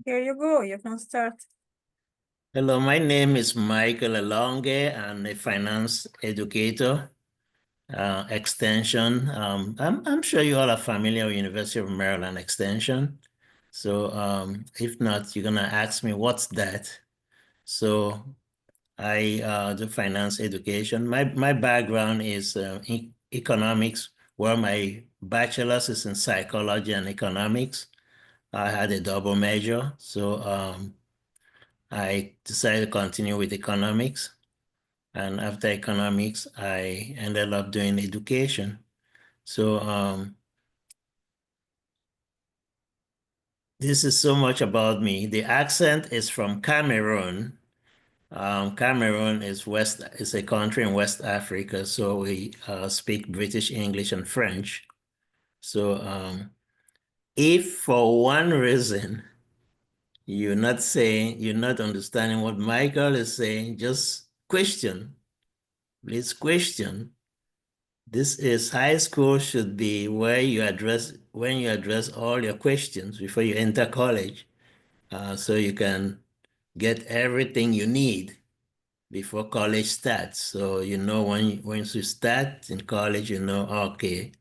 Here you go. You can start. Hello, my name is Michael Alonge. I'm a finance educator, extension. I'm sure you all are familiar with University of Maryland Extension. So if not, you're gonna ask me what's that. So I do finance education. My background is economics, where my bachelor's is in psychology and economics. I had a double major, so I decided to continue with economics. And after economics, I ended up doing education. So this is so much about me. The accent is from Cameroon. Cameroon is a country in West Africa, so we speak British, English, and French. So if for one reason you're not understanding what Michael is saying, just question. Please question. This is high school should be where when you address all your questions before you enter college, so you can get everything you need before college starts. So you know once you start in college, you know, okay,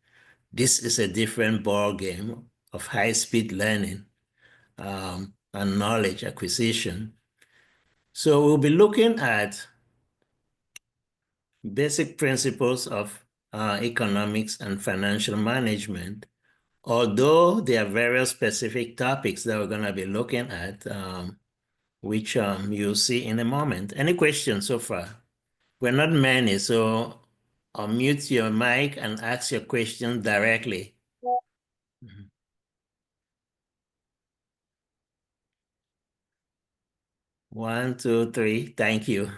this is a different ball game of high-speed learning and knowledge acquisition. So we'll be looking at basic principles of economics and financial management. Although there are various specific topics that we're going to be looking at, which you'll see in a moment. Any questions so far? We're not many, so unmute your mic and ask your question directly. Mhm. 1, 2, 3. Thank you.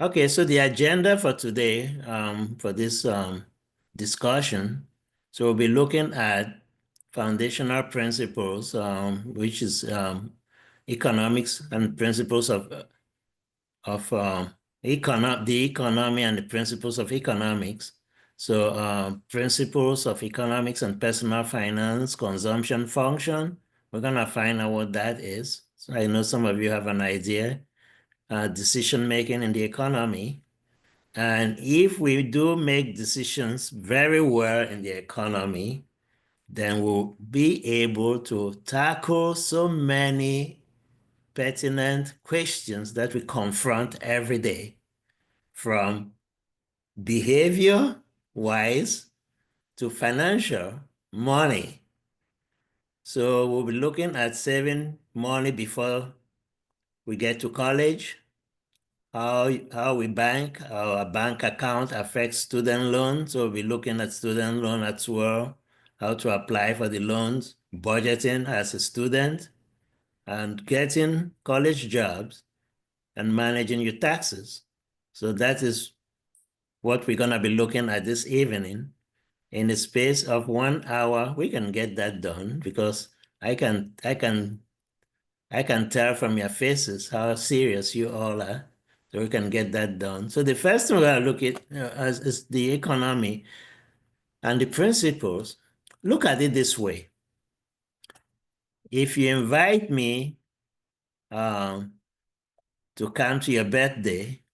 Okay, so the agenda for today, for this discussion, so we'll be looking at foundational principles, which is economics and principles of the economy and the principles of economics. So principles of economics and personal finance, consumption function, we're gonna find out what that is. So I know some of you have an idea. Decision making in the economy. And if we do make decisions very well in the economy, then we'll be able to tackle so many pertinent questions that we confront every day, from behavior-wise to financial, money. So we'll be looking at saving money before we get to college, how we bank, our bank account affects student loans. So we'll be looking at student loan as well, how to apply for the loans, budgeting as a student, and getting college jobs and managing your taxes. So that is what we're gonna be looking at this evening. In the space of 1 hour, we can get that done because I can tell from your faces how serious you all are. So we can get that done. So the first thing we're going to look at is the economy and the principles. Look at it this way. If you invite me um, to come to your birthday,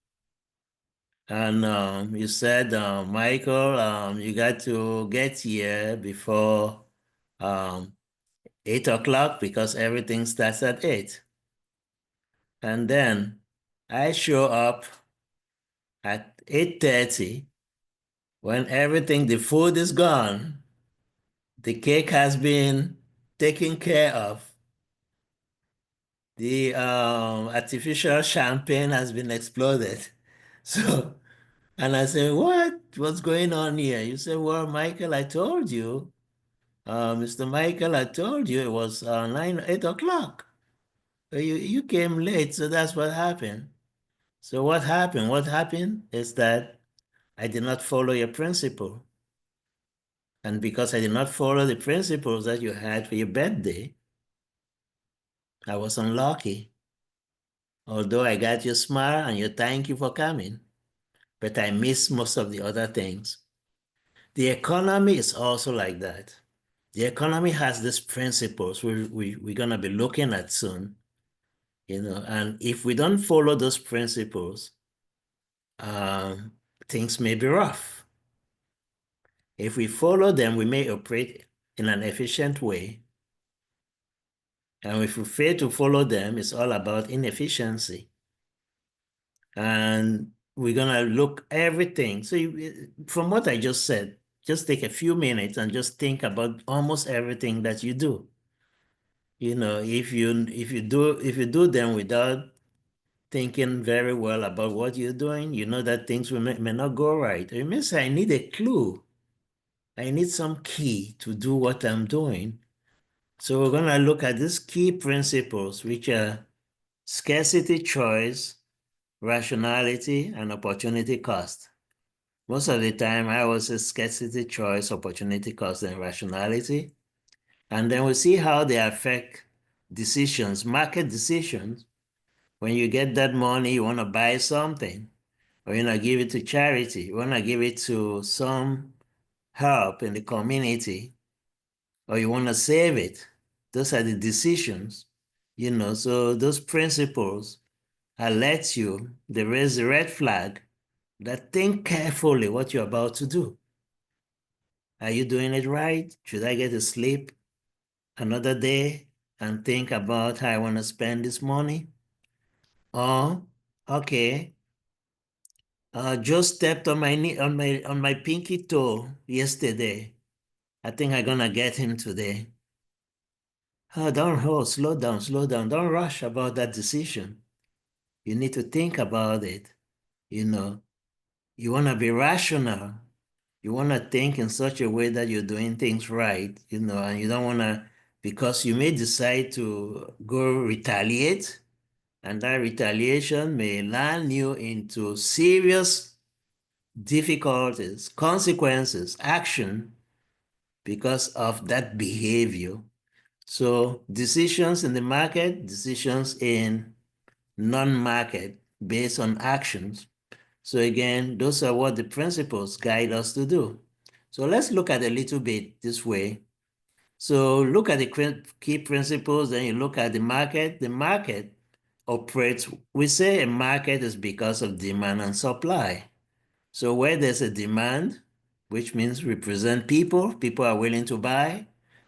and you said, Michael, you got to get here before 8 o'clock because everything starts at 8. And then I show up at 8:30 when the food is gone, the cake has been taken care of, the artificial champagne has been exploded. So, and I say, what's going on here? You say, well, Michael, I told you, Mr. Michael, I told you it was 8 o'clock. You came late, so that's what happened. So what happened? What happened is that I did not follow your principle. And because I did not follow the principles that you had for your birthday, I was unlucky. Although I got your smile and your thank you for coming, but I missed most of the other things. The economy is also like that. The economy has these principles we're going to be looking at soon, and if we don't follow those principles, um, things may be rough. If we follow them, we may operate in an efficient way. And if we fail to follow them, it's all about inefficiency. And we're going to look everything. So from what I just said, just take a few minutes and just think about almost everything that you do. If you do them without thinking very well about what you're doing, you know that things may not go right. It means I need a clue. I need some key to do what I'm doing. So we're going to look at these key principles, which are scarcity, choice, rationality, and opportunity cost. Most of the time, I always say scarcity, choice, opportunity cost, and rationality. And then we see how they affect decisions, market decisions. When you get that money, you want to buy something, or you want to give it to charity, you want to give it to some help in the community, or you want to save it. Those are the decisions, so those principles alert you, they raise the red flag that think carefully what you're about to do. Are you doing it right? Should I get to sleep another day and think about how I want to spend this money? Or, okay, Joe stepped on my knee, on my pinky toe yesterday. I think I'm gonna get him today. Slow down, slow down. Don't rush about that decision. You need to think about it. You want to be rational. You want to think in such a way that you're doing things right, and you don't want to, because you may decide to go retaliate, and that retaliation may land you into serious difficulties, consequences, action because of that behavior. So decisions in the market, decisions in non-market based on actions. So again, those are what the principles guide us to do. So let's look at a little bit this way. So look at the key principles, then you look at the market. The market operates, we say a market is because of demand and supply. So where there's a demand, which means represent people are willing to buy.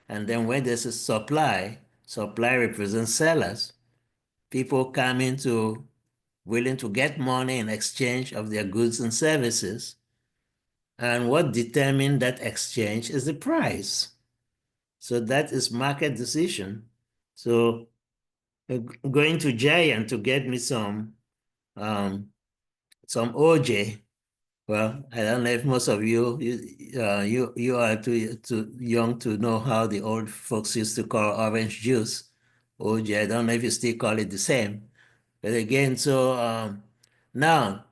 And then where there's a supply represents sellers. People come into willing to get money in exchange of their goods and services. And what determines that exchange is the price. So that is market decision. So going to Giant to get me some OJ. Well, I don't know if most of you are too young to know how the old folks used to call orange juice, OJ. I don't know if you still call it the same. But again, so now,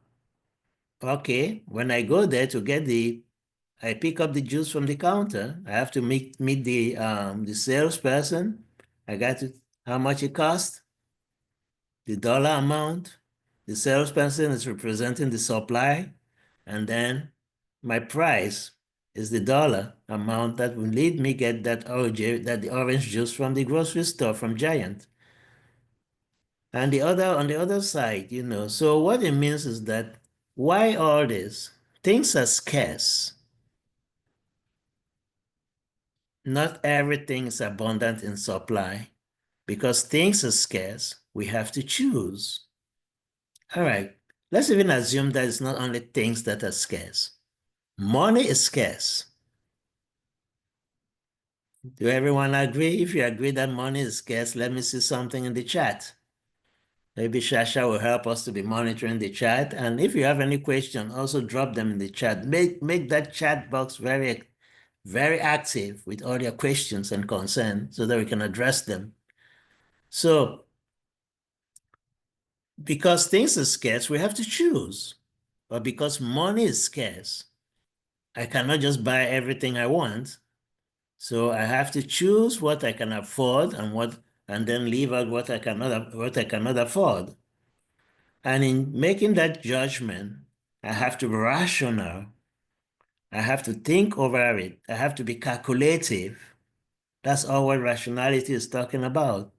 okay, when I go there to get I pick up the juice from the counter. I have to meet the salesperson. I got to how much it cost, the dollar amount. The salesperson is representing the supply, and then my price is the dollar amount that will lead me get that the orange juice from the grocery store from Giant. And on the other side, so what it means is that why all this? Things are scarce. Not everything is abundant in supply. Because things are scarce, we have to choose. All right, let's even assume that it's not only things that are scarce. Money is scarce. Do everyone agree? If you agree that money is scarce, let me see something in the chat. Maybe Shasha will help us to be monitoring the chat. And if you have any question, also drop them in the chat. Make that chat box very, very active with all your questions and concerns so that we can address them. So, because things are scarce, we have to choose. But because money is scarce, I cannot just buy everything I want. So I have to choose what I can afford and then leave out what I cannot afford. And in making that judgment, I have to be rational. I have to think over it. I have to be calculative. That's all what rationality is talking about.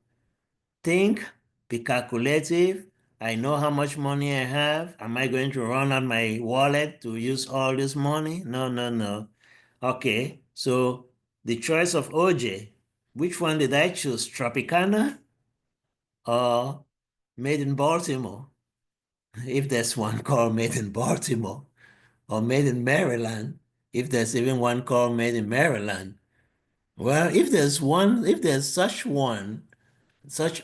Think, be calculative. I know how much money I have. Am I going to run out my wallet to use all this money? No, no, no. Okay, so the choice of OJ, which one did I choose? Tropicana or Made in Baltimore? If there's one called Made in Baltimore, or Made in Maryland, if there's even one called Made in Maryland. Well, if there's such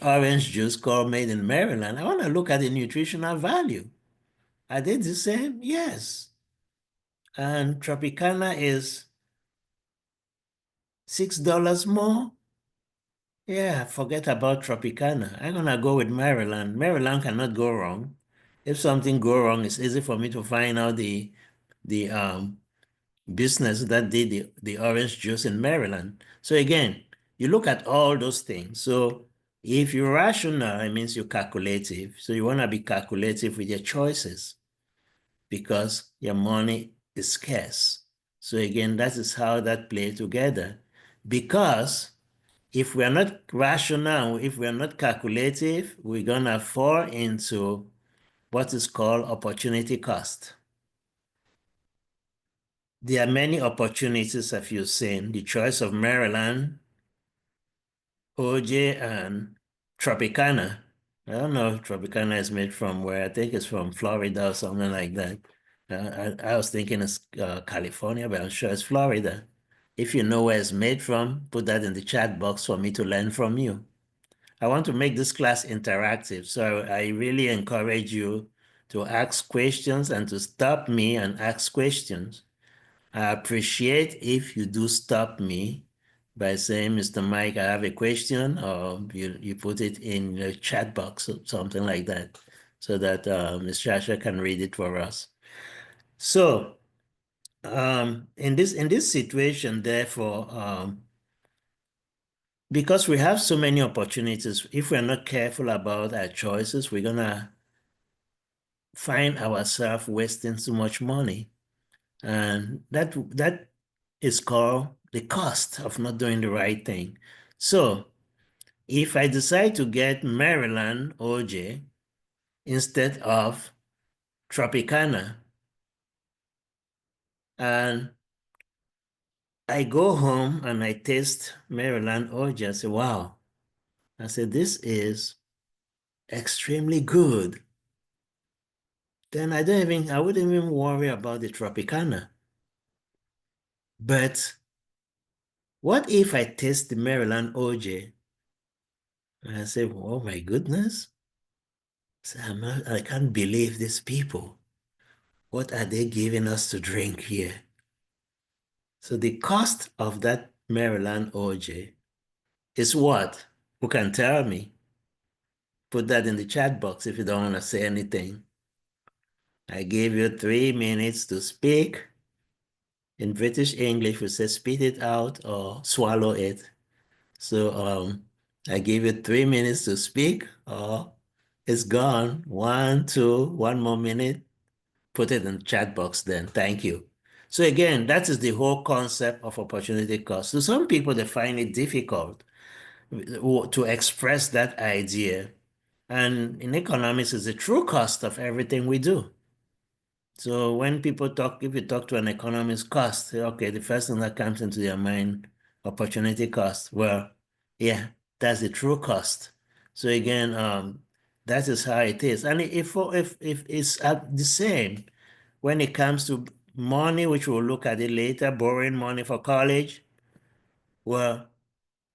orange juice called Made in Maryland, I want to look at the nutritional value. Are they the same? Yes. And Tropicana is $6 more. Yeah, forget about Tropicana. I'm gonna go with Maryland. Maryland cannot go wrong. If something go wrong, it's easy for me to find out the business that did the orange juice in Maryland. So again, you look at all those things. So if you're rational, it means you're calculative. So you want to be calculative with your choices because your money is scarce. So again, that is how that play together. Because if we are not rational, if we are not calculative, we're gonna fall into what is called opportunity cost. There are many opportunities, as you've seen, the choice of Maryland, OJ, and Tropicana. I don't know if Tropicana is made from where. I think it's from Florida or something like that. I was thinking it's California, but I'm sure it's Florida. If you know where it's made from, put that in the chat box for me to learn from you. I want to make this class interactive, so I really encourage you to ask questions and to stop me and ask questions. I appreciate if you do stop me by saying, Mr. Mike, I have a question, or you put it in the chat box or something like that, so that Ms. Shasha can read it for us. So in this situation, therefore, because we have so many opportunities, if we're not careful about our choices, we're gonna find ourselves wasting so much money. And that is called the cost of not doing the right thing. So if I decide to get Maryland OJ instead of Tropicana, and I go home and I taste Maryland OJ, I say, wow. I said, this is extremely good. Then I wouldn't even worry about the Tropicana. But what if I taste the Maryland OJ and I say, oh my goodness, so I can't believe these people. What are they giving us to drink here? So the cost of that Maryland OJ is what? Who can tell me? Put that in the chat box if you don't want to say anything. I gave you 3 minutes to speak. In British English, we say spit it out or swallow it. So I give you 3 minutes to speak or it's gone. 1, 2, one more minute. Put it in the chat box then. Thank you. So again, that is the whole concept of opportunity cost. So some people, they find it difficult to express that idea. And in economics, it's the true cost of everything we do. So when people talk, if you talk to an economist, cost, okay, the first thing that comes into their mind, opportunity cost. Well, yeah, that's the true cost. So again, that is how it is. And if it's the same when it comes to money, which we'll look at it later, borrowing money for college, well,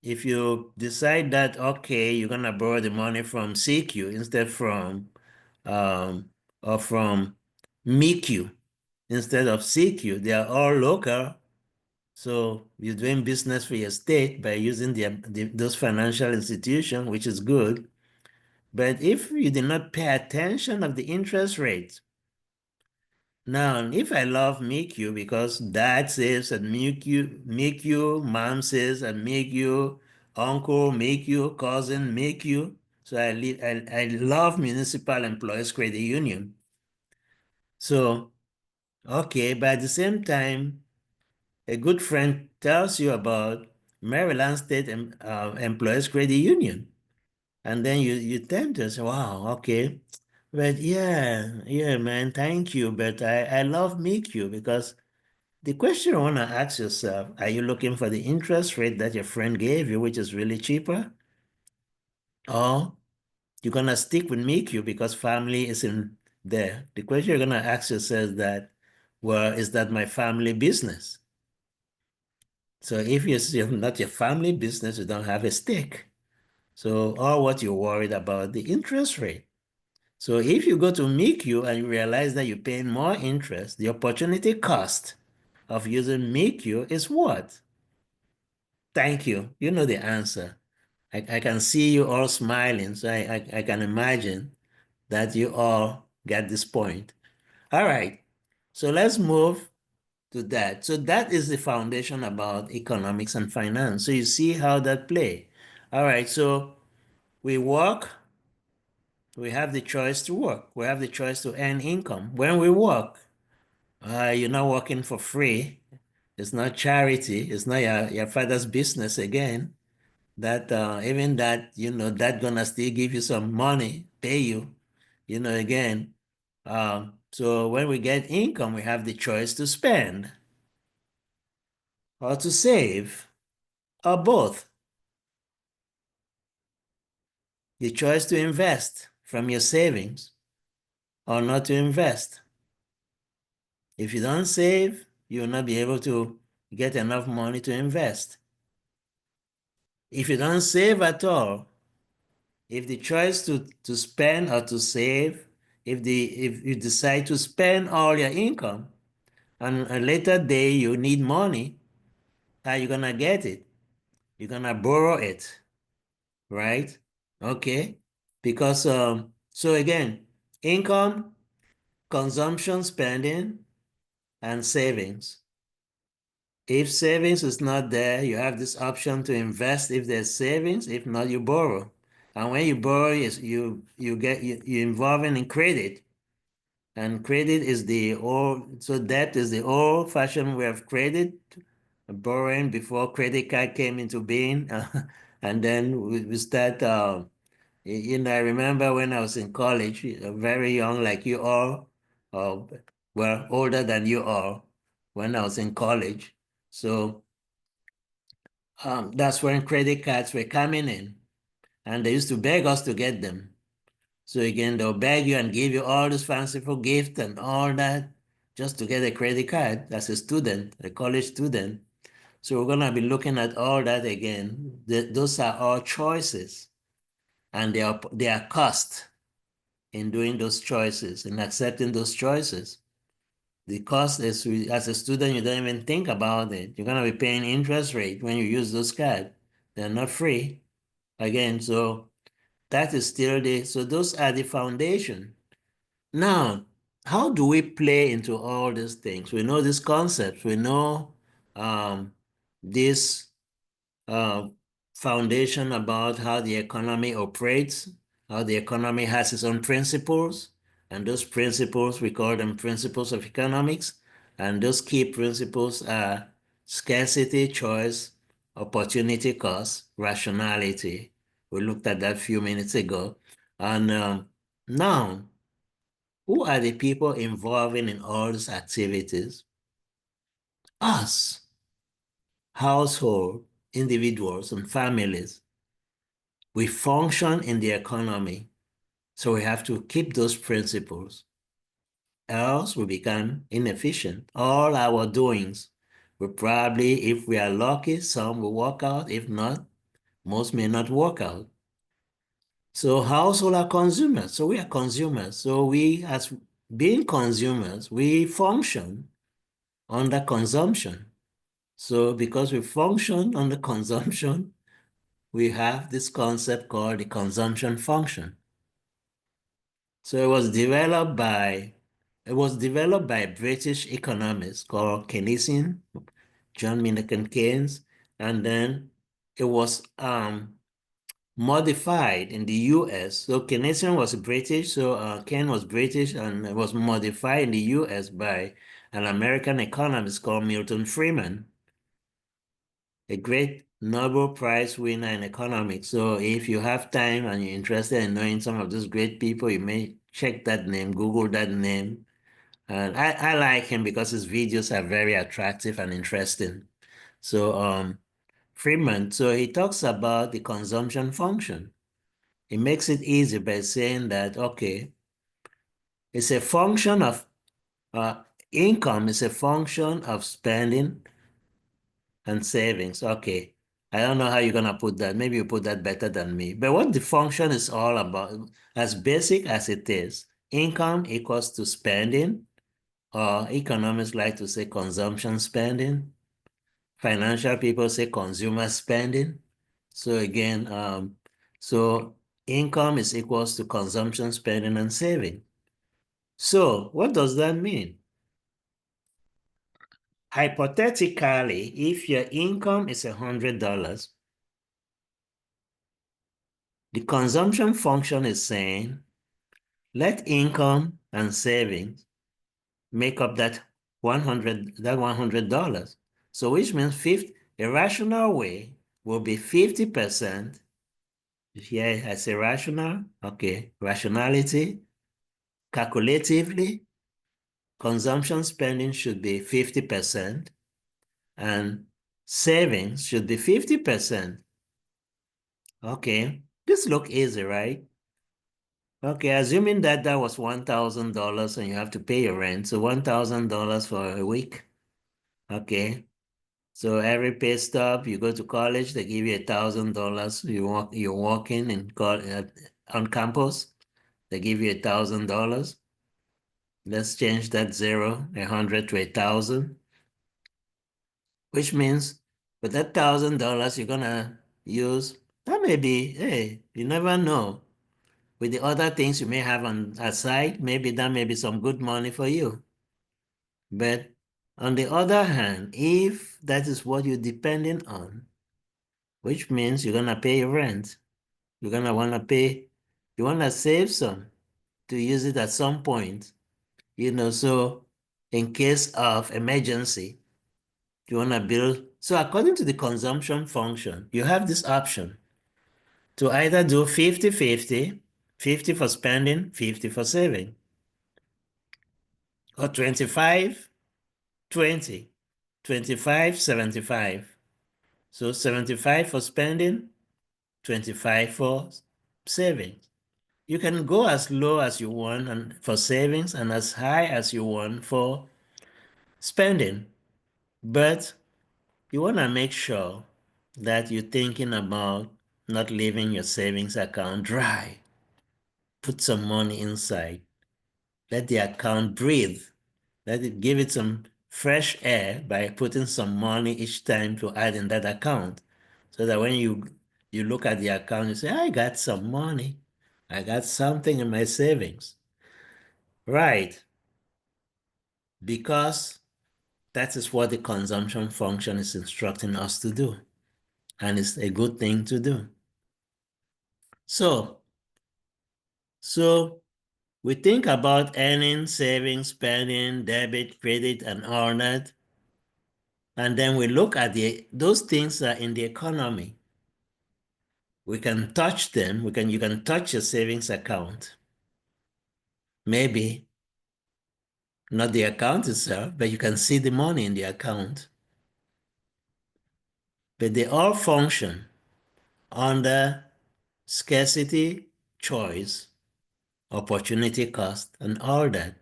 if you decide that, okay, you're gonna borrow the money from CQ instead um, or from MIQ instead of CQ, they are all local. So you're doing business for your state by using those financial institutions, which is good. But if you did not pay attention of the interest rates, now, if I love MIQ because dad says that MIQ, mom says that MIQ, uncle MIQ, cousin MIQ, so I love Municipal Employees Credit Union. So Okay, but at the same time, a good friend tells you about Maryland State Employees Credit Union. And then you tend to say, wow, okay. But yeah, man, thank you. But I love MICU because the question you want to ask yourself, are you looking for the interest rate that your friend gave you, which is really cheaper? Or you're going to stick with MICU because family isn't there? The question you're going to ask yourself is that, well, is that my family business? So if you're not your family business, you don't have a stake. So all what you're worried about, the interest rate. So if you go to MICU and you realize that you're paying more interest, the opportunity cost of using MICU is what? Thank you. You know the answer. I can see you all smiling, so I can imagine that you all get this point. All right, so let's move to that. So that is the foundation about economics and finance. So you see how that play. All right, so we work, we have the choice to work. We have the choice to earn income. When we work, you're not working for free. It's not charity. It's not your father's business again. That even that, that gonna still give you some money, pay you, again. So when we get income, we have the choice to spend or to save or both. The choice to invest from your savings or not to invest. If you don't save, you will not be able to get enough money to invest. If you don't save at all, if the choice to spend or to save, if you decide to spend all your income, on a later day you need money, how you gonna get it? You're gonna borrow it, right? Okay. Because so again, income, consumption, spending, and savings. If savings is not there, you have this option to invest if there's savings. If not, you borrow. And when you borrow, you're involving in credit. And credit is so debt is the old-fashioned way of credit, borrowing before credit card came into being. And then we start, I remember when I was in college, very young like you all, uh, well, older than you all, when I was in college. So that's when credit cards were coming in, and they used to beg us to get them. So again, they'll beg you and give you all this fanciful gift and all that just to get a credit card as a student, a college student. So we're going to be looking at all that again. Those are all choices, and they are cost in doing those choices and accepting those choices. The cost is, as a student, you don't even think about it. You're going to be paying interest rate when you use those cards. They're not free. Again, so that is still so those are the foundation. Now, how do we play into all these things? We know these concepts. We know this uh, foundation about how the economy operates, how the economy has its own principles, and those principles, we call them principles of economics, and those key principles are scarcity, choice, opportunity cost, rationality. We looked at that a few minutes ago. And now, who are the people involving in all these activities? Us, household, individuals, and families. We function in the economy, so we have to keep those principles. Else we become inefficient. All our doings will probably, if we are lucky, some will work out. If not, most may not work out. So household are consumers. So we are consumers. So we, as being consumers, we function under consumption. So because we function under consumption, we have this concept called the consumption function. So it was developed by a British economist called Keynesian, John Maynard Keynes, and then it was modified in the US. So Keynesian was British, so Keynes was British, and it was modified in the US by an American economist called Milton Friedman, a great Nobel Prize winner in economics. So if you have time and you're interested in knowing some of those great people, you may check that name, Google that name. And I like him because his videos are very attractive and interesting. So Friedman, so he talks about the consumption function. He makes it easy by saying that, okay, it's a function of income is a function of spending and savings. Okay. I don't know how you're going to put that. Maybe you put that better than me. But what the function is all about, as basic as it is, income equals to spending, or economists like to say consumption spending. Financial people say consumer spending. So again, so income is equals to consumption, spending, and saving. So what does that mean? Hypothetically, if your income is $100, the consumption function is saying, let income and savings make up that $100. So which means a rational way will be 50%. Here I say rational, okay, rationality, calculatively, consumption spending should be 50% and savings should be 50%. Okay, this look easy, right? Okay, assuming that that was $1,000 and you have to pay your rent, so $1,000 for a week. Okay, so every pay stub, you go to college, they give you $1,000. You're working on campus, they give you $1,000. Let's change that 100 to 1,000, which means with that $1,000 you're gonna use, that may be, hey, you never know. With the other things you may have on aside, maybe that may be some good money for you. But on the other hand, if that is what you're depending on, which means you're gonna pay your rent, you're gonna wanna pay, you wanna save some to use it at some point, so in case of emergency, you wanna build. So according to the consumption function, you have this option to either do 50-50, 50 for spending, 50 for saving, or 25-20, 25-75. So 75 for spending, 25 for savings. You can go as low as you want and for savings and as high as you want for spending. But you want to make sure that you're thinking about not leaving your savings account dry. Put some money inside. Let the account breathe. Give it some fresh air by putting some money each time to add in that account. So that when you look at the account, you say, I got some money. I got something in my savings. Right. Because that is what the consumption function is instructing us to do. And it's a good thing to do. So we think about earning, saving, spending, debit, credit, and all that. And then we look at those things that are in the economy. We can touch them. You can touch your savings account. Maybe not the account itself, but you can see the money in the account. But they all function under scarcity, choice, opportunity cost, and all that,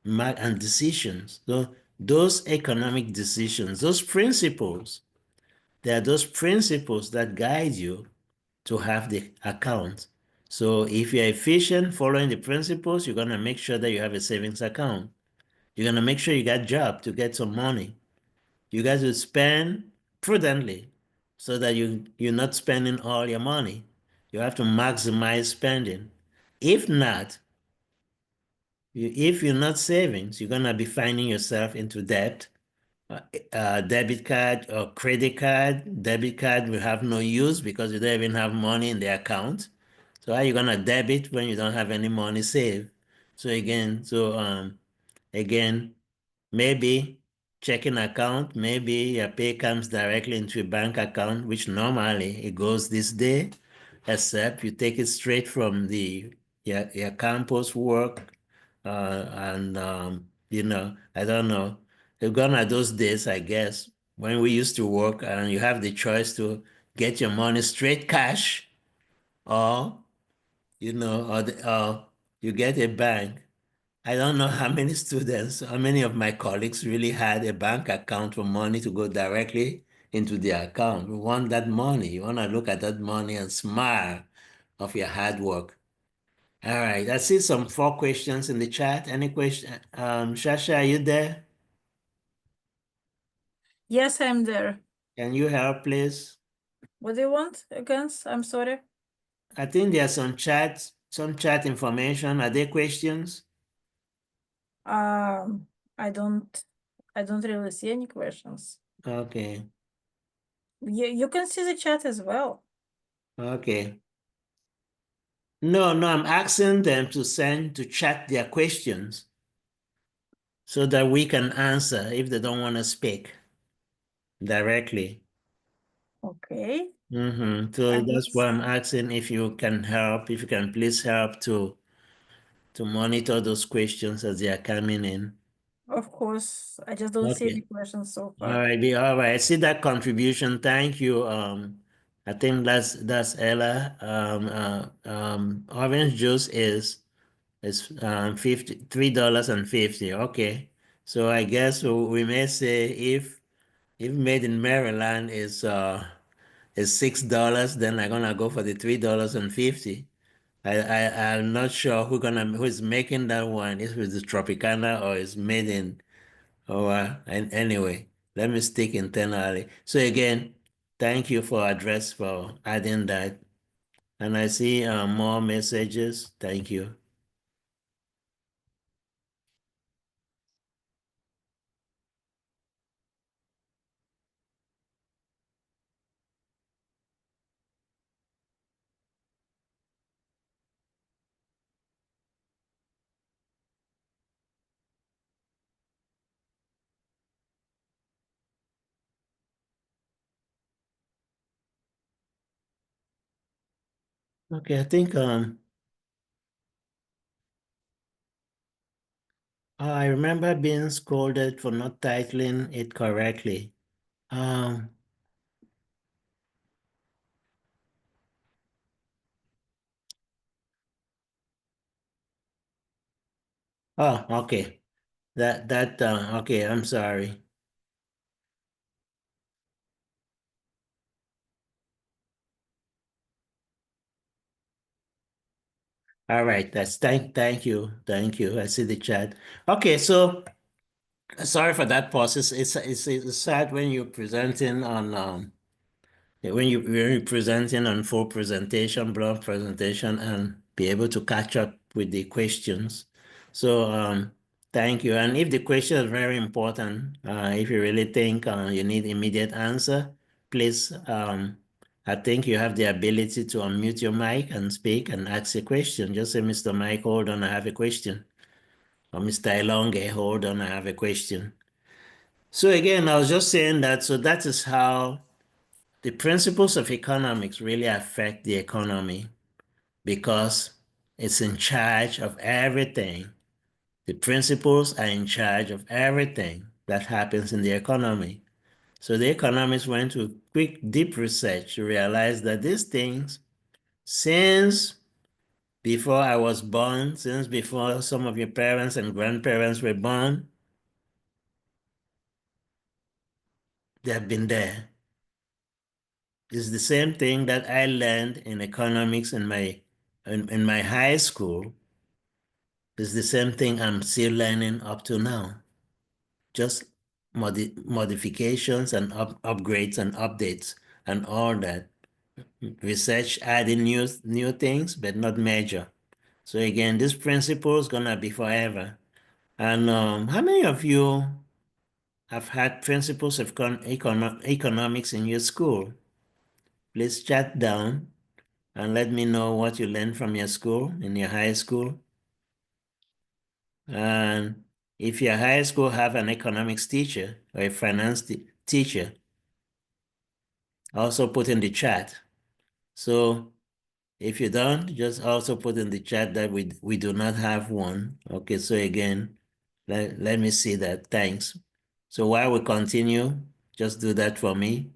and decisions. So those economic decisions, those principles, they are those principles that guide you to have the account. So if you're efficient following the principles, you're going to make sure that you have a savings account. You're going to make sure you got a job to get some money. You guys will spend prudently so that you're not spending all your money. You have to maximize spending. If not, if you're not saving, you're going to be finding yourself into debt. Debit card or credit card. Debit card will have no use because you don't even have money in the account. So how are you going to debit when you don't have any money saved? So again, maybe checking account, maybe your pay comes directly into your bank account, which normally it goes this day, except you take it straight from your campus work, and I don't know. They've gone at those days, I guess, when we used to work and you have the choice to get your money straight cash, or or you get a bank. I don't know how many students, how many of my colleagues really had a bank account for money to go directly into their account. We want that money. You want to look at that money and smile of your hard work. All right, I see some 4 questions in the chat. Any question? Shasha, are you there? Yes, I'm there. Can you help, please? What do you want again? I'm sorry. I think there's some chat information. Are there questions? Um, I don't really see any questions. Okay, You can see the chat as well. okay. No, I'm asking them to chat their questions so that we can answer if they don't want to speak directly. Okay. So And that's why it's I'm asking if you can help, if you can please help to monitor those questions as they are coming in. of course, I just don't see any Okay. questions so All far. right, all right. I see that contribution. Thank you. I think that's Ella. Orange juice is $53.50. Okay. So I guess we may say if made in Maryland is $6, then I'm gonna go for the $3.50. I'm not sure who's making that one. If it's the Tropicana or it's made in and anyway, let me stick internally. So again, thank you for adding that. And I see more messages. Thank you. Okay, I think I remember being scolded for not titling it correctly. Um, oh, okay. Okay, I'm sorry. All right, thank you. Thank you. I see the chat. Okay, so sorry for that pause. It's sad when you're presenting on when you're presenting on full presentation, block presentation, and be able to catch up with the questions. So thank you. And if the question is very important, if you really think you need immediate answer, please, I think you have the ability to unmute your mic and speak and ask a question. Just say, Mr. Mike, hold on, I have a question. Or Mr. Elonge, hold on, I have a question. So again, I was just saying so that is how the principles of economics really affect the economy because it's in charge of everything. The principles are in charge of everything that happens in the economy. So the economists went to quick, deep research to realize that these things, since before I was born, since before some of your parents and grandparents were born, they have been there. It's the same thing that I learned in economics in my high school. It's the same thing I'm still learning up to now. Just modifications and upgrades and updates and all that. Research adding new things, but not major. So again, this principle is gonna be forever. And how many of you have had principles of economics in your school? Please chat down and let me know what you learned from your school, in your high school. And If your high school have an economics teacher or a finance teacher, also put in the chat. So if you don't, just also put in the chat that we do not have one. Okay, so again, let me see that. Thanks. So while we continue, just do that for me.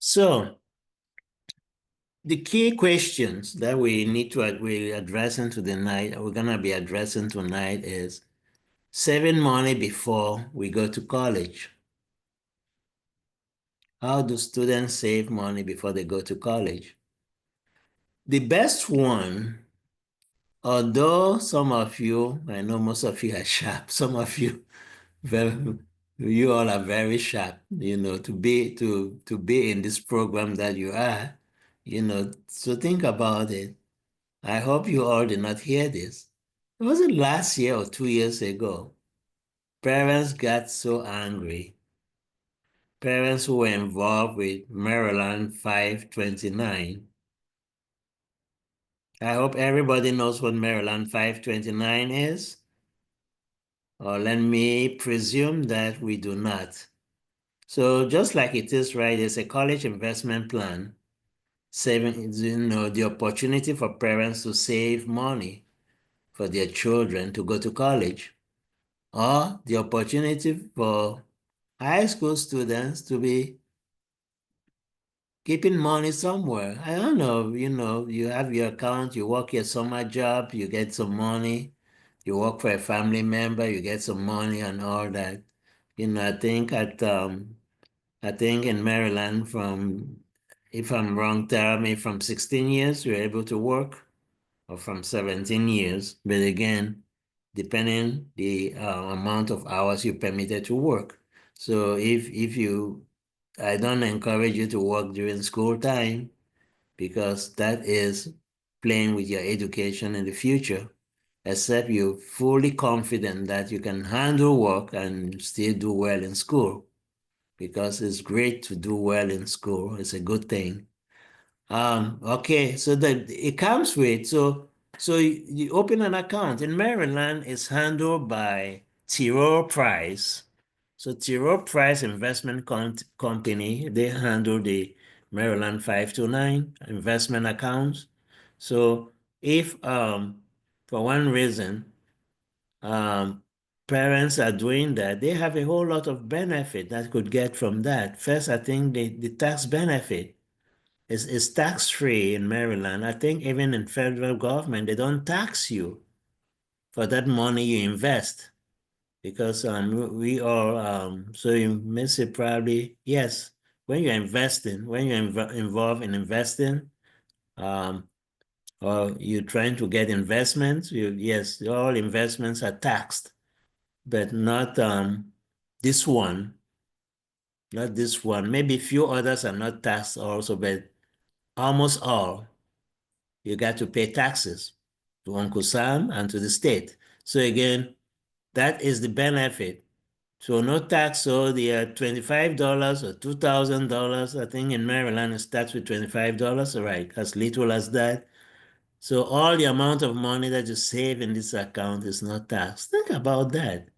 So the key questions that we need to we're addressing tonight, we're gonna be addressing tonight is saving money before we go to college. How do students save money before they go to college? The best one, although some of you, I know most of you are sharp, some of you very, you all are very sharp, to be in this program that you are, so think about it. I hope you all did not hear this. It wasn't last year or 2 years ago. Parents got so angry. Parents who were involved with Maryland 529. I hope everybody knows what Maryland 529 is. Or let me presume that we do not. So just like it is, right, there's a college investment plan, saving, the opportunity for parents to save money for their children to go to college, or the opportunity for high school students to be keeping money somewhere. I don't know, you have your account, you work your summer job, you get some money, you work for a family member, you get some money and all that. I think in Maryland if I'm wrong, tell me, from 16 years you're able to work, or from 17 years. But again, depending the amount of hours you're permitted to work. So I don't encourage you to work during school time, because that is playing with your education in the future, except you're fully confident that you can handle work and still do well in school, because it's great to do well in school. It's a good thing. Okay, so that it comes with, so you open an account in Maryland. It's handled by T. Rowe Price. So T. Rowe Price Investment Company, they handle the Maryland 529 investment accounts. So if for one reason parents are doing that, they have a whole lot of benefit that could get from that. First, I think the tax benefit is tax-free in Maryland. I think even in federal government, they don't tax you for that money you invest, because we are, so you may say probably, yes, when you're investing, when you're involved in investing, or you're trying to get investments, yes, all investments are taxed, but not this one, not this one. Maybe a few others are not taxed also, but almost all, you got to pay taxes to Uncle Sam and to the state. So again, that is the benefit. So no tax, so the $25 or $2,000, I think in Maryland it starts with $25, right? As little as that. So all the amount of money that you save in this account is not taxed. Think about that.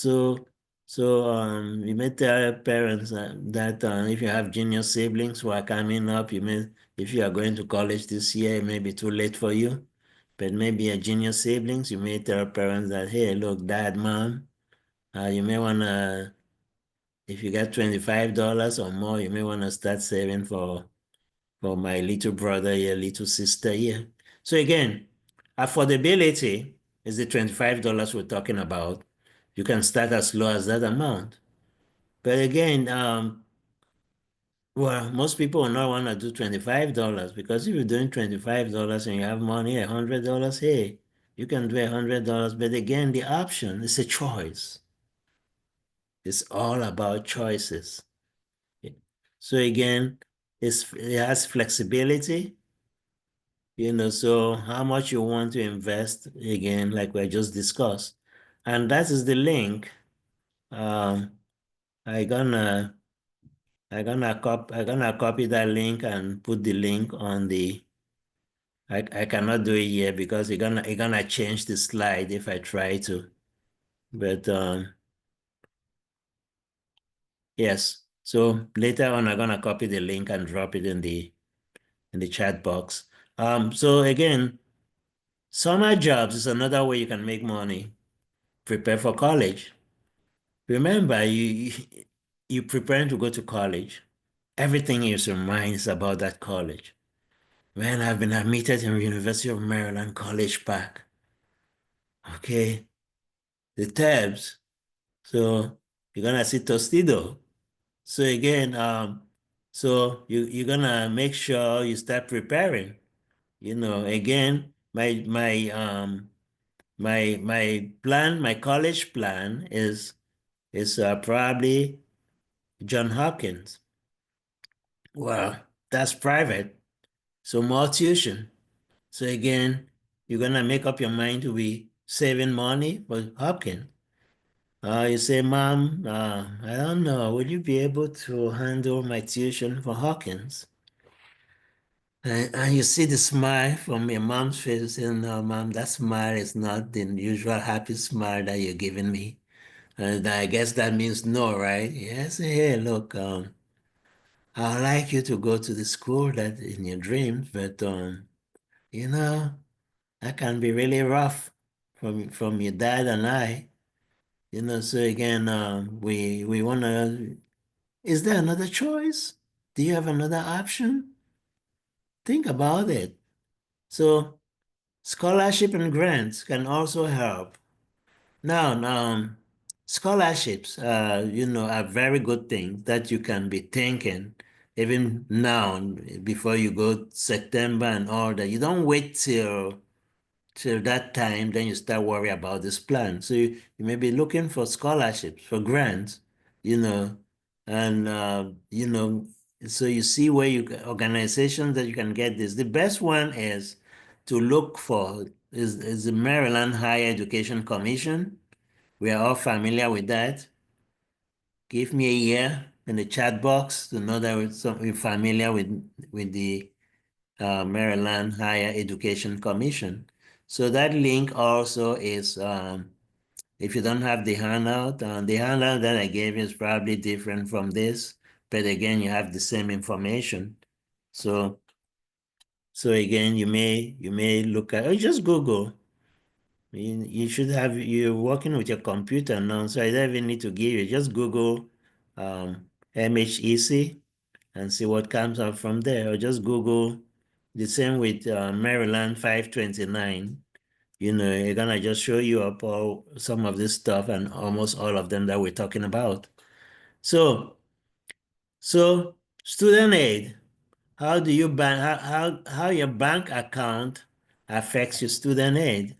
So you may tell parents that if you have junior siblings who are coming up, if you are going to college this year, it may be too late for you. But maybe your junior siblings, you may tell parents that, hey, look, dad, mom, you may wanna, if you got $25 or more, you may wanna start saving for my little brother here, little sister here. So again, affordability is the $25 we're talking about. You can start as low as that amount. But again, well, most people will not want to do $25, because if you're doing $25 and you have money, $100, hey, you can do $100. But again, the option is a choice. It's all about choices. So again, it has flexibility. So how much you want to invest, again, like we just discussed. And that is the link. I gonna I'm gonna copy that link and put the link on the. I cannot do it here because you're gonna change the slide if I try to. But yes. So later on, I'm gonna copy the link and drop it in the chat box. So again, summer jobs is another way you can make money. Prepare for college. Remember, you preparing to go to college. Everything in your mind is about that college. Man, I've been admitted in University of Maryland College Park. Okay, the tabs. So you're gonna see Tostido. So again, so you're gonna make sure you start preparing. Again, my plan, my college plan is probably John Hopkins. Well, that's private, so more tuition. So again, you're gonna make up your mind to be saving money for Hopkins. You say, Mom, I don't know, will you be able to handle my tuition for Hawkins? And you see the smile from your mom's face saying, no, Mom, that smile is not the usual happy smile that you're giving me. And I guess that means no, right? Yes, hey, look, I'd like you to go to the school that in your dreams, but you know, that can be really rough from your dad and I. So again, we wanna. Is there another choice? Do you have another option? Think about it. So scholarship and grants can also help. Now, scholarships, are very good things that you can be thinking even now before you go September and all that. You don't wait till that time, then you start worry about this plan. So you may be looking for scholarships, for grants, you know, and so you see where organizations that you can get this. The best one is to look for is the Maryland Higher Education Commission. We are all familiar with that. Give me a year in the chat box to know that we're familiar with the Maryland Higher Education Commission. So that link also is, if you don't have the handout that I gave you is probably different from this, but again, you have the same information. So again, you may look at, or just Google. You're working with your computer now, so I don't even need to give you, just Google MHEC and see what comes up from there. Or just Google the same with Maryland 529. You're gonna just show you up all some of this stuff and almost all of them that we're talking about. So student aid, how do you bank how your bank account affects your student aid?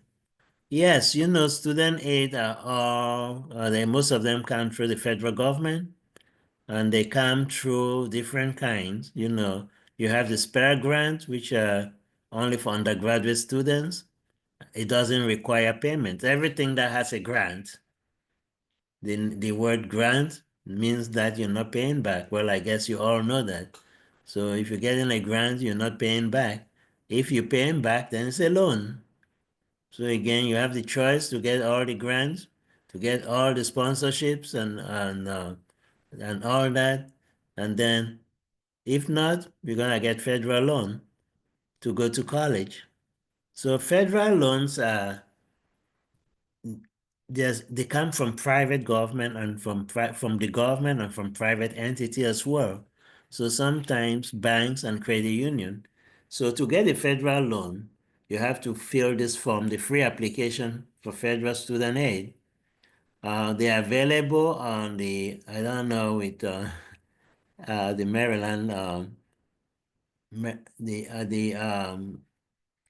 Yes, student aid are all most of them come through the federal government. And they come through different kinds. You have the spare grant, which are only for undergraduate students. It doesn't require payment. Everything that has a grant, the word grant means that you're not paying back. Well, I guess you all know that. So if you're getting a grant, you're not paying back. If you're paying back, then it's a loan. So again, you have the choice to get all the grants, to get all the sponsorships and all that. And then if not, you're gonna get federal loan to go to college. So federal loans are they come from private government and from the government and from private entity as well. So sometimes banks and credit union. So to get a federal loan, you have to fill this form, the free application for federal student aid. They are available on I don't know, with the Maryland, the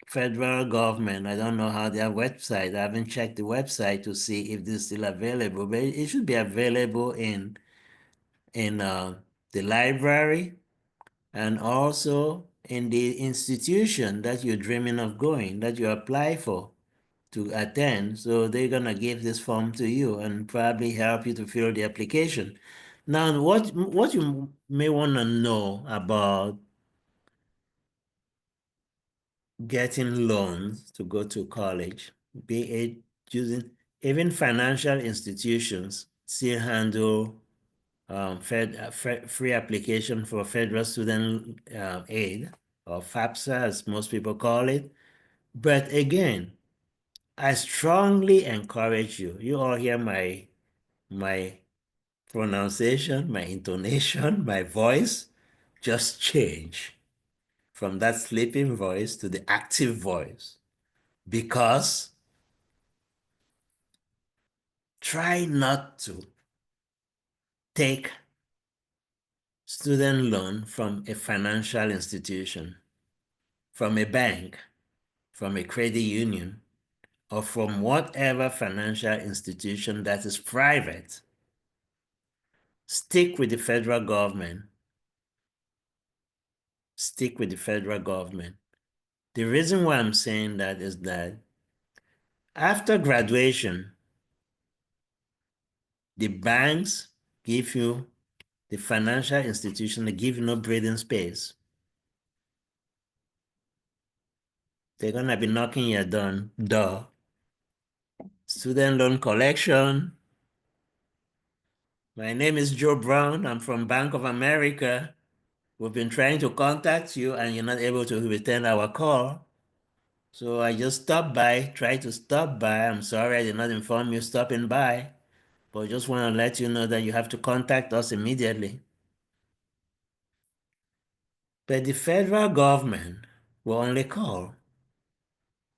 federal government. I don't know how their website. I haven't checked the website to see if this is still available, but it should be available in the library and also in the institution that you're dreaming of going, that you apply for to attend. So they're gonna give this form to you and probably help you to fill the application. Now, what you may want to know about getting loans to go to college, be it using even financial institutions still handle free application for federal student aid, or FAFSA as most people call it. But again, I strongly encourage you. You all hear my pronunciation, my intonation, my voice just change from that sleeping voice to the active voice, because try not to take student loan from a financial institution, from a bank, from a credit union, or from whatever financial institution that is private. Stick with the federal government. Stick with the federal government. The reason why I'm saying that is that after graduation, the banks give you, the financial institution, they give you no breathing space. They're gonna be knocking your door. Student loan collection. My name is Joe Brown. I'm from Bank of America. We've been trying to contact you and you're not able to return our call. So I just stopped by, tried to stop by. I'm sorry I did not inform you stopping by, but just want to let you know that you have to contact us immediately. But the federal government will only call.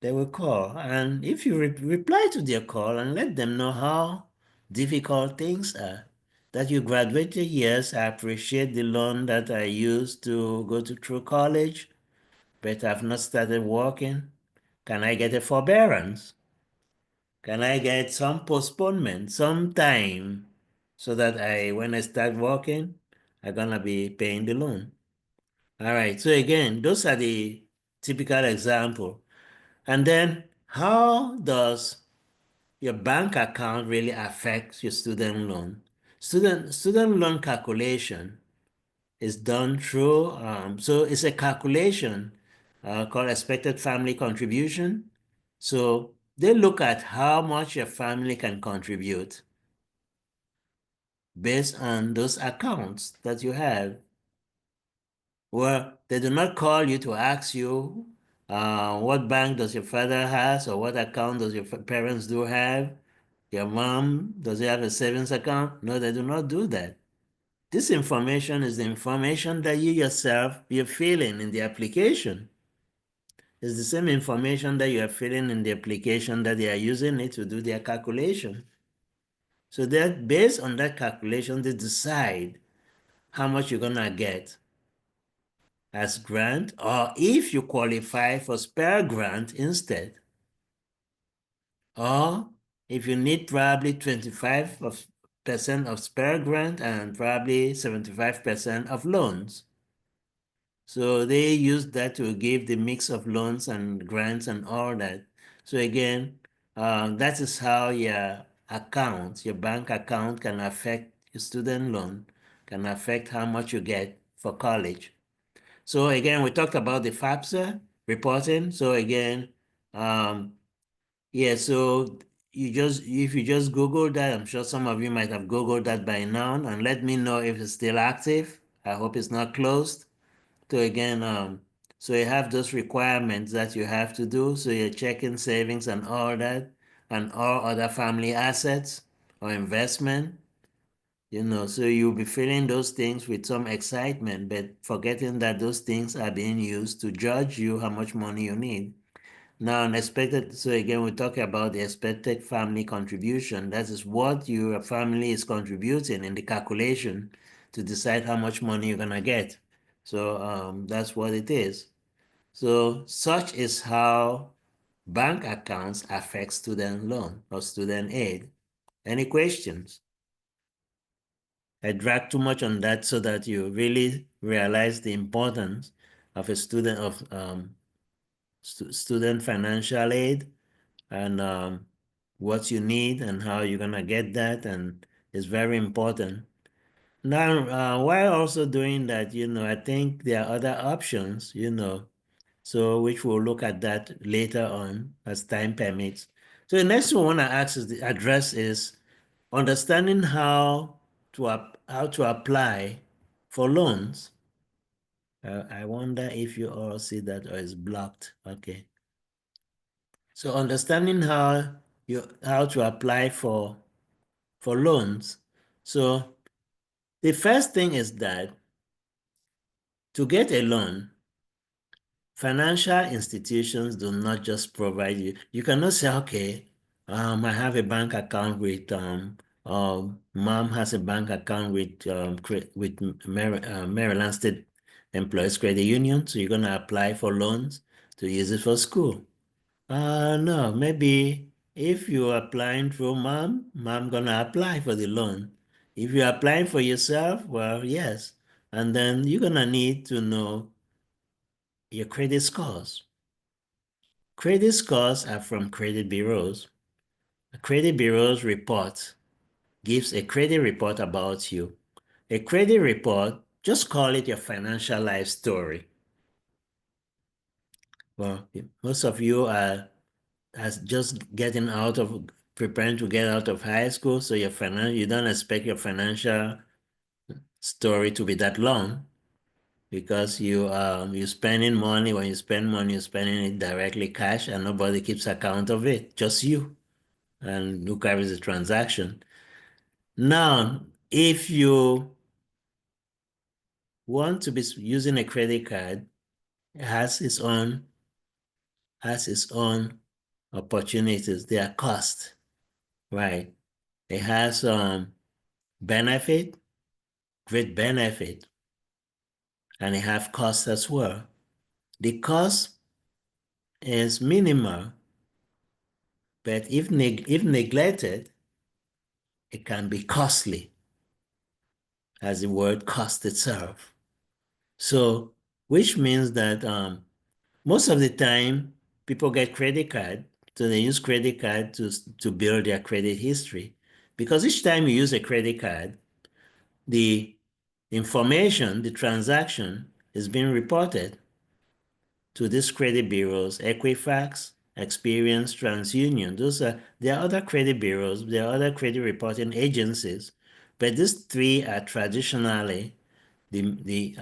They will call. And if you reply to their call and let them know how difficult things are, that you graduated, yes, I appreciate the loan that I used to go through college, but I've not started working. Can I get a forbearance? Can I get some postponement, some time, so that when I start working, I'm gonna be paying the loan? All right, so again, those are the typical example. And then how does your bank account really affect your student loan? Student loan calculation is done through, so it's a calculation called expected family contribution. So they look at how much your family can contribute based on those accounts that you have. Well, they do not call you to ask you what bank does your father has, or what account does your parents do have. Your mom, does he have a savings account? No, they do not do that. This information is the information that you yourself, you're filling in the application. It's the same information that you are filling in the application that they are using it to do their calculation. So that based on that calculation, they decide how much you're gonna get as grant, or if you qualify for spare grant instead. Or if you need probably 25% of spare grant and probably 75% of loans. So they use that to give the mix of loans and grants and all that. So again, that is how your account, your bank account, can affect your student loan, can affect how much you get for college. So again, we talked about the FAFSA reporting. So again, yeah, so if you just Google that, I'm sure some of you might have Googled that by now, and let me know if it's still active. I hope it's not closed. So again, so you have those requirements that you have to do. So your checking, savings, and all that, and all other family assets or investment. So you'll be feeling those things with some excitement, but forgetting that those things are being used to judge you how much money you need. Now, unexpected, so again, we talk about the expected family contribution. That is what your family is contributing in the calculation to decide how much money you're gonna get. So that's what it is. So such is how bank accounts affect student loan or student aid. Any questions? I drag too much on that so that you really realize the importance of a student of student financial aid, and what you need and how you're gonna get that, and it's very important. Now, while also doing that, I think there are other options, so which we'll look at that later on as time permits. So the next one I want to address is understanding how to apply for loans. I wonder if you all see that or it's blocked. Okay. So understanding how to apply for loans. So the first thing is that to get a loan, financial institutions do not just provide you. You cannot say, okay, I have a bank account with mom has a bank account with Maryland State Employees Credit Union, so you're gonna apply for loans to use it for school. No, maybe if you're applying through mom gonna apply for the loan. If you're applying for yourself, well, yes. And then you're gonna need to know your credit scores. Credit scores are from credit bureaus. A credit bureau's report gives a credit report about you. A credit report, just call it your financial life story. Well, most of you are as just getting out of preparing to get out of high school, so you don't expect your financial story to be that long because you're spending money. When you spend money, you're spending it directly cash, and nobody keeps account of it, just you and who carries the transaction. Now, if you want to be using a credit card, it has its own opportunities. There are costs, right? It has benefit, great benefit, and it have costs as well. The cost is minimal, but if neglected, it can be costly, as the word cost itself. So, which means that most of the time, people get credit card, so they use credit card to build their credit history. Because each time you use a credit card, the information, the transaction is being reported to these credit bureaus, Equifax, Experian, TransUnion. There are other credit bureaus, there are other credit reporting agencies, but these three are traditionally the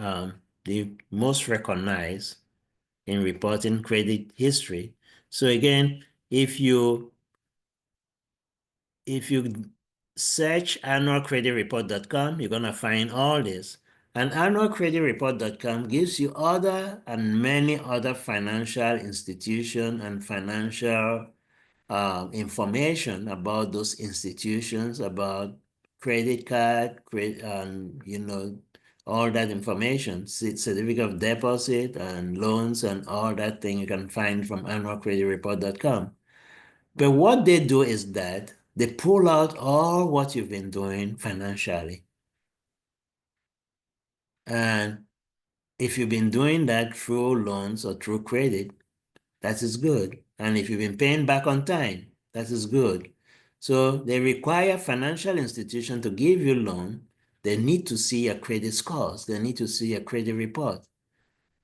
most recognized in reporting credit history. So again, if you search annualcreditreport.com, you're going to find all this. And annualcreditreport.com gives you other and many other financial institutions and financial information about those institutions, about credit card, and all that information, certificate of deposit and loans and all that thing you can find from annualcreditreport.com. But what they do is that they pull out all what you've been doing financially. And if you've been doing that through loans or through credit, that is good. And if you've been paying back on time, that is good. So they require financial institution to give you loan. They need to see your credit scores. They need to see your credit report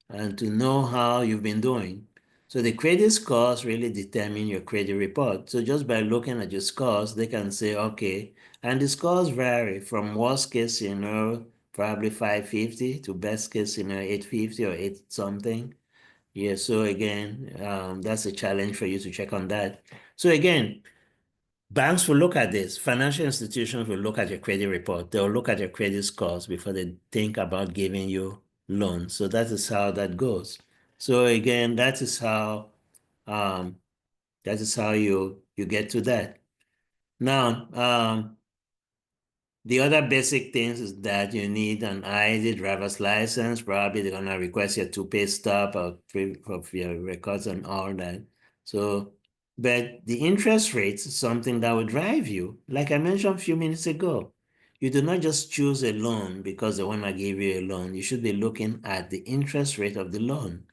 and to know how you've been doing. So the credit scores really determine your credit report. So just by looking at your scores, they can say, okay, and the scores vary from worst case, probably 550 to best case, 850 or 8 something. Yeah, so again, that's a challenge for you to check on that. So again, banks will look at this. Financial institutions will look at your credit report. They'll look at your credit scores before they think about giving you loans. So that is how that goes. So again, that is how you get to that. Now, the other basic things is that you need an ID, driver's license. Probably they're gonna request your two-pay stub or proof of your records and all that. So, but the interest rate is something that will drive you. Like I mentioned a few minutes ago, you do not just choose a loan because they wanna give you a loan. You should be looking at the interest rate of the loan.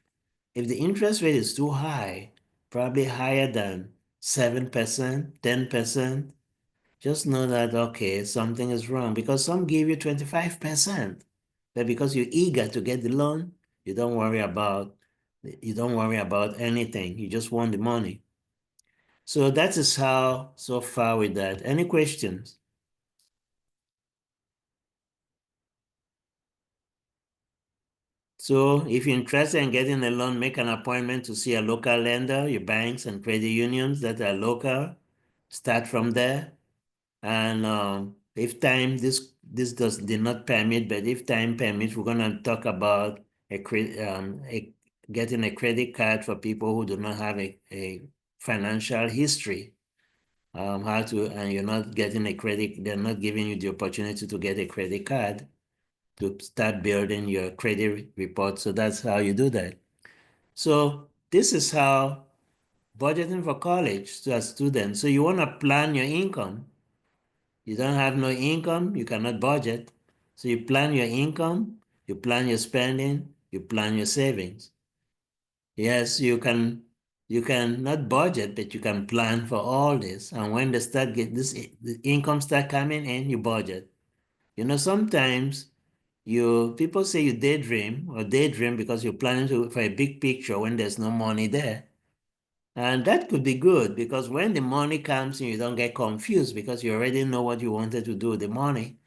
If the interest rate is too high, probably higher than 7%, 10%, just know that, okay, something is wrong because some give you 25%. But because you're eager to get the loan, you don't worry about anything. You just want the money. So that is how so far with that. Any questions? So if you're interested in getting a loan, make an appointment to see a local lender, your banks and credit unions that are local. Start from there. And if time this did not permit, but if time permits, we're gonna talk about getting a credit card for people who do not have a financial history. And you're not getting a credit, they're not giving you the opportunity to get a credit card to start building your credit report. So that's how you do that. So this is how budgeting for college to a student. So you want to plan your income. You don't have no income, you cannot budget. So you plan your income, you plan your spending, you plan your savings. Yes, you can not budget, but you can plan for all this. And when the income start coming in, you budget. Sometimes people say you daydream because you're planning for a big picture when there's no money there. And that could be good because when the money comes in, you don't get confused because you already know what you wanted to do with the money.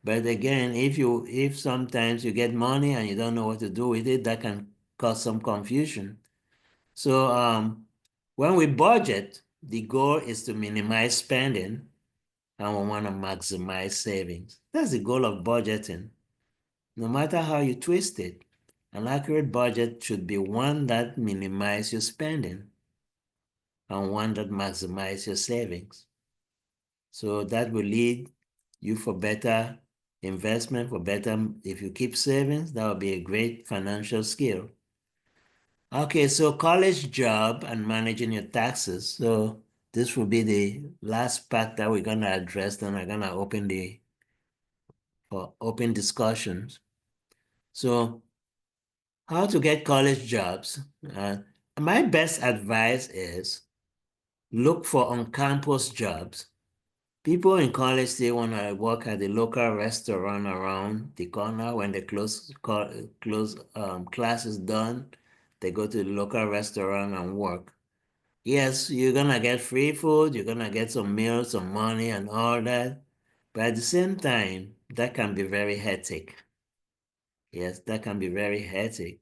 But again, if sometimes you get money and you don't know what to do with it, that can cause some confusion. So when we budget, the goal is to minimize spending and we want to maximize savings. That's the goal of budgeting. No matter how you twist it, an accurate budget should be one that minimizes your spending and one that maximizes your savings. So that will lead you for better investment, if you keep savings, that will be a great financial skill. Okay, so college job and managing your taxes. So this will be the last part that we're gonna address, then we're gonna open discussions. So how to get college jobs? My best advice is look for on-campus jobs. People in college, they want to work at the local restaurant around the corner. When the class is done, they go to the local restaurant and work. Yes, you're gonna get free food, you're gonna get some meals, some money and all that. But at the same time, that can be very hectic. Yes, that can be very hectic.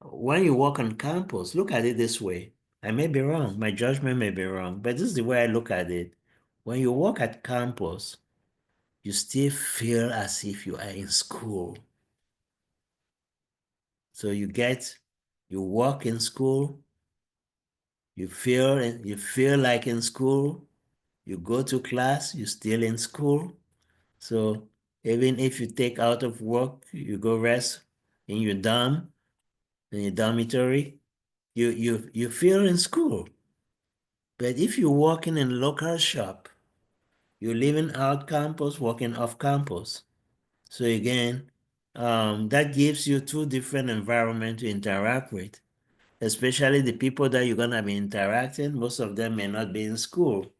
When you work on campus, look at it this way. I may be wrong, my judgment may be wrong, but this is the way I look at it. When you work at campus, you still feel as if you are in school. So you work in school, you feel like in school, you go to class, you're still in school. So even if you take out of work, you go rest in your dormitory, you feel in school. But if you're working in a local shop, you're living out campus, working off campus. So again, that gives you two different environments to interact with, especially the people that you're gonna be interacting. Most of them may not be in school.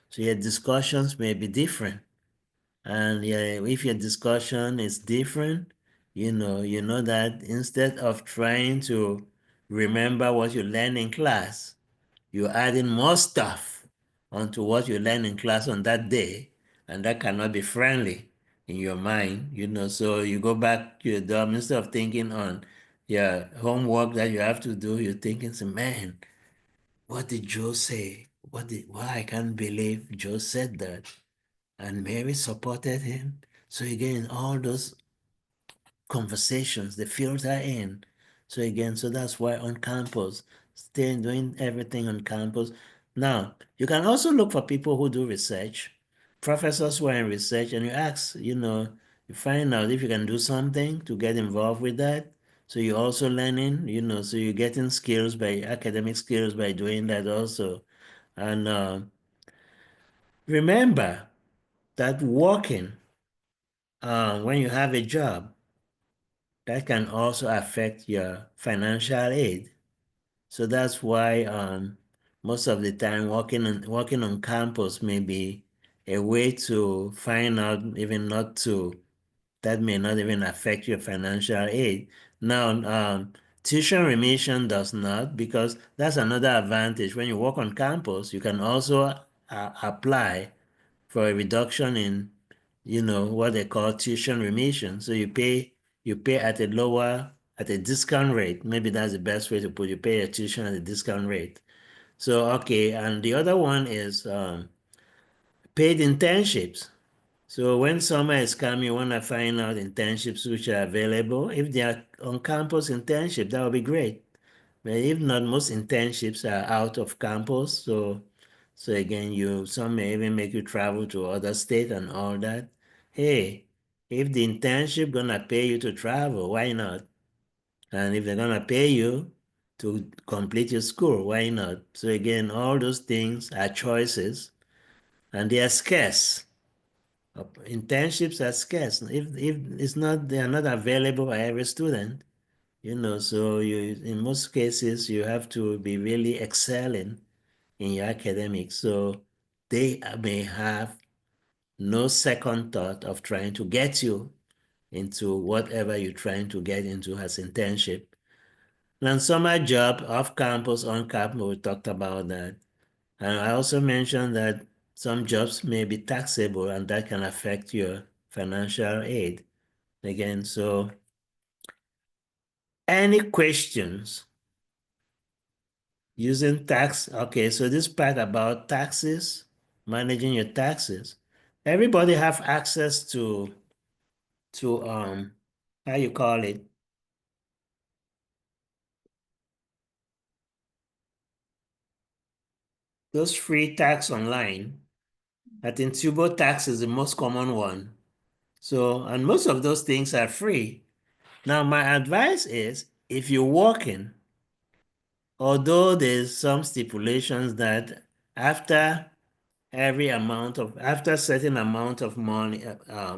So your discussions may be different. And yeah, if your discussion is different, you know that instead of trying to remember what you learned in class, you're adding more stuff onto what you learned in class on that day, and that cannot be friendly in your mind. So you go back to your dorm instead of thinking on your homework that you have to do, you're thinking, man, what did Joe say? Why I can't believe Joe said that. And Mary supported him. So again, all those conversations, they filter in. So again, so that's why on campus, staying doing everything on campus. Now, you can also look for people who do research, professors who are in research, and you ask, you find out if you can do something to get involved with that. So you're also learning, so you're getting academic skills by doing that also. And remember that working, when you have a job, that can also affect your financial aid. So that's why most of the time working on campus may be a way to find out, even not to, that may not even affect your financial aid. Now, tuition remission does not, because that's another advantage. When you work on campus, you can also apply for a reduction in, what they call tuition remission. So you pay at a discount rate. Maybe that's the best way to put it. You pay a tuition at a discount rate. So, okay, and the other one is paid internships. So when summer is coming, you want to find out internships which are available. If they are on-campus internship, that would be great. But if not, most internships are out of campus. So again, some may even make you travel to other states and all that. Hey, if the internship gonna pay you to travel, why not? And if they're gonna pay you to complete your school, why not? So again, all those things are choices, and they are scarce. Internships are scarce. If it's not, they are not available by every student. So in most cases, you have to be really excelling in your academics. So they may have no second thought of trying to get you into whatever you're trying to get into as internship. And summer job, off campus, on campus, we talked about that. And I also mentioned that some jobs may be taxable and that can affect your financial aid. Again, so any questions using tax? Okay, so this part about taxes, managing your taxes. Everybody have access to how you call it? Those free tax online. I think TurboTax is the most common one. So, and most of those things are free. Now, my advice is if you're working, although there's some stipulations that after after certain amount of money,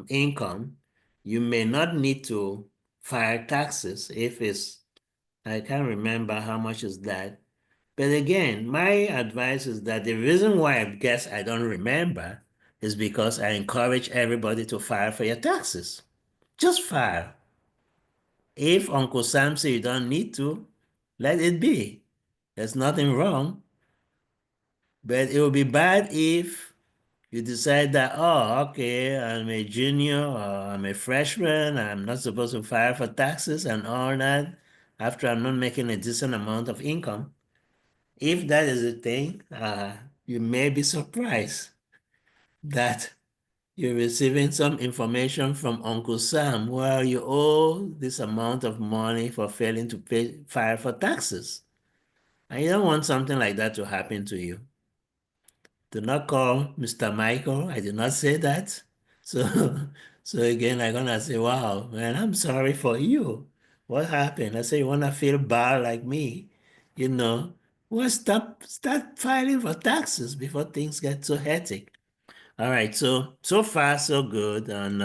income, you may not need to file taxes if I can't remember how much is that. But again, my advice is that the reason why I guess I don't remember is because I encourage everybody to file for your taxes. Just file. If Uncle Sam says you don't need to, let it be. There's nothing wrong. But it would be bad if you decide that, oh, okay, I'm a junior or I'm a freshman, I'm not supposed to file for taxes and all that after I'm not making a decent amount of income. If that is the thing, you may be surprised that you're receiving some information from Uncle Sam where you owe this amount of money for failing to file for taxes. And you don't want something like that to happen to you. Do not call Mr. Michael. I did not say that. So, so again, I'm gonna say, wow, man, I'm sorry for you. What happened? I say, you wanna feel bad like me, you know? Well, start filing for taxes before things get so hectic. All right, so far so good, and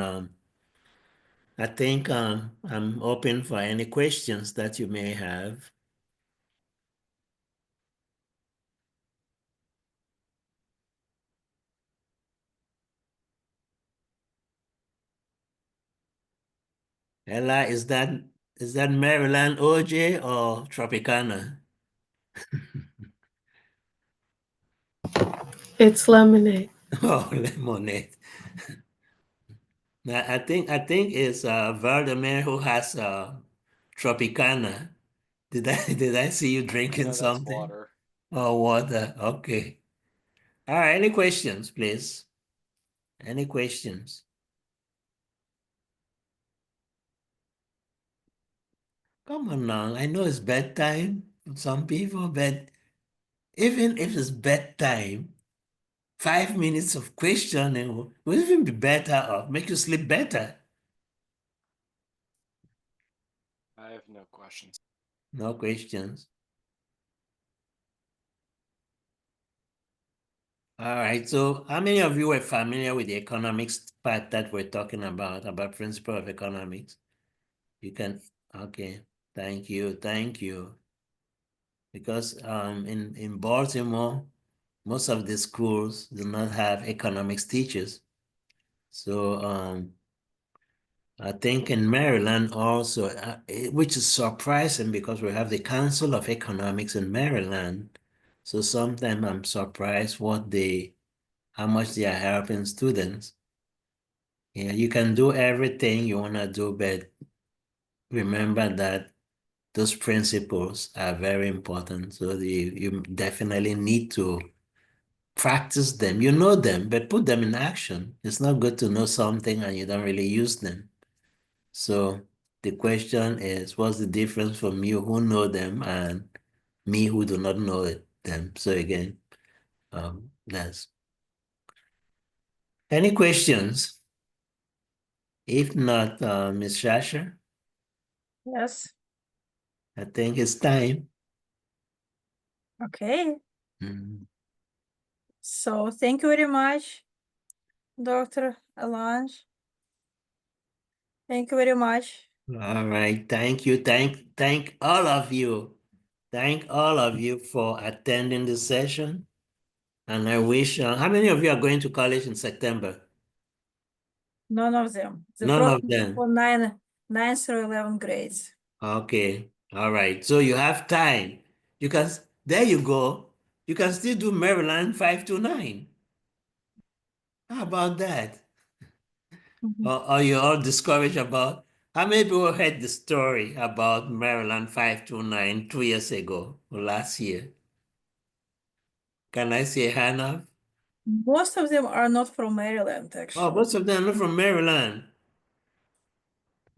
I think I'm open for any questions that you may have. Ella, is that Maryland OJ or Tropicana? It's lemonade. Oh, lemonade. Now, I think it's Valdemar who has Tropicana. Did I see you drinking No, that's something? water. Oh, water. Okay. All right. Any questions, please? Any questions? Come on now. I know it's bedtime for some people, but even if it's bedtime, 5 minutes of questioning will even be better or make you sleep better. I have no questions. No questions. All right. So how many of you were familiar with the economics part that we're talking about principle of economics? You can, okay. Thank you. Because in Baltimore, most of the schools do not have economics teachers. So I think in Maryland also, which is surprising because we have the Council of Economics in Maryland. So sometimes I'm surprised how much they are helping students. Yeah, you can do everything you want to do, but remember that those principles are very important. So you definitely need to practice them. You know them, but put them in action. It's not good to know something and you don't really use them. So the question is, what's the difference from you who know them and me who do not know them? So again, that's any questions? If not, Ms. Shasha, Yes. I think it's time. Okay. Mm. So thank you very much, Dr. Alange. Thank you very much. All right. Thank you. Thank all of you. Thank all of you for attending the session. And I wish, how many of you are going to college in September? None of them. The None of program them. for 9 through 11 grades. Okay. All right. So you have time. There you go. You can still do Maryland 529. How about that? Mhm. Or are you all discouraged about? How many people heard the story about Maryland 529 2 years ago or last year? Can I see a hand up? Most of them are not from Maryland, Oh, actually. most of them are from Maryland.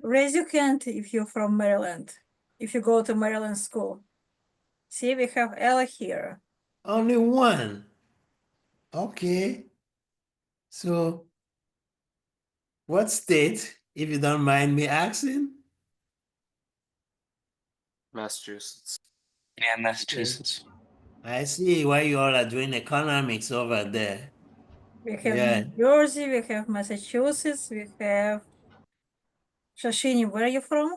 Raise your hand if you're from Maryland, if you go to Maryland school. See, we have Ella here. Only one. Okay. So what state, if you don't mind me asking? Massachusetts. Yeah, Massachusetts. I see why you all are doing economics over there. We have Yeah. New Jersey, we have Massachusetts, we have Shashini. Where are you from?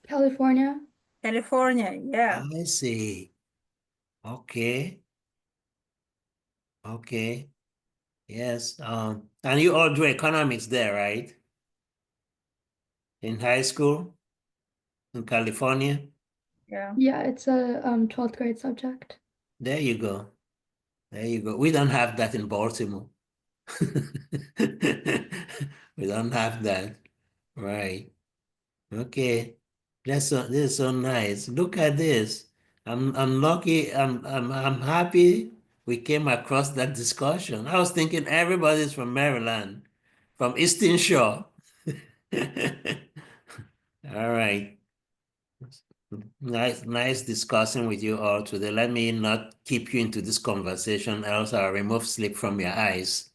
California. California, yeah. I see. Okay. Okay. Yes. And you all do economics there, right? In high school in California? Yeah. Yeah, it's a 12th grade subject. There you go. There you go. We don't have that in Baltimore. We don't have that. Right. Okay. This is so nice. Look at this. I'm lucky. I'm happy we came across that discussion. I was thinking everybody's from Maryland, from Eastern Shore. All right. Nice discussing with you all today. Let me not keep you into this conversation, else I'll remove sleep from your eyes.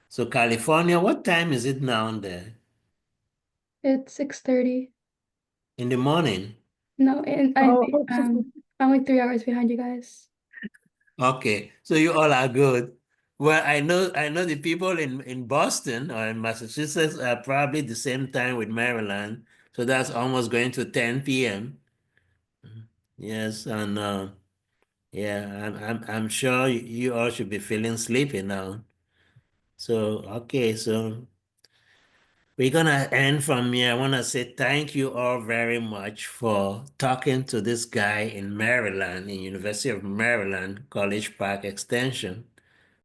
So California, what time is it now there? It's 6:30. In the morning? No, and Oh. I'm like 3 hours behind you guys. Okay, so you all are good. Well, I know the people in Boston or in Massachusetts are probably the same time with Maryland. So that's almost going to 10 p.m. Yes, and yeah, I'm sure you all should be feeling sleepy now. So okay, so we're gonna end from here. I wanna say thank you all very much for talking to this guy in Maryland, in University of Maryland, College Park Extension.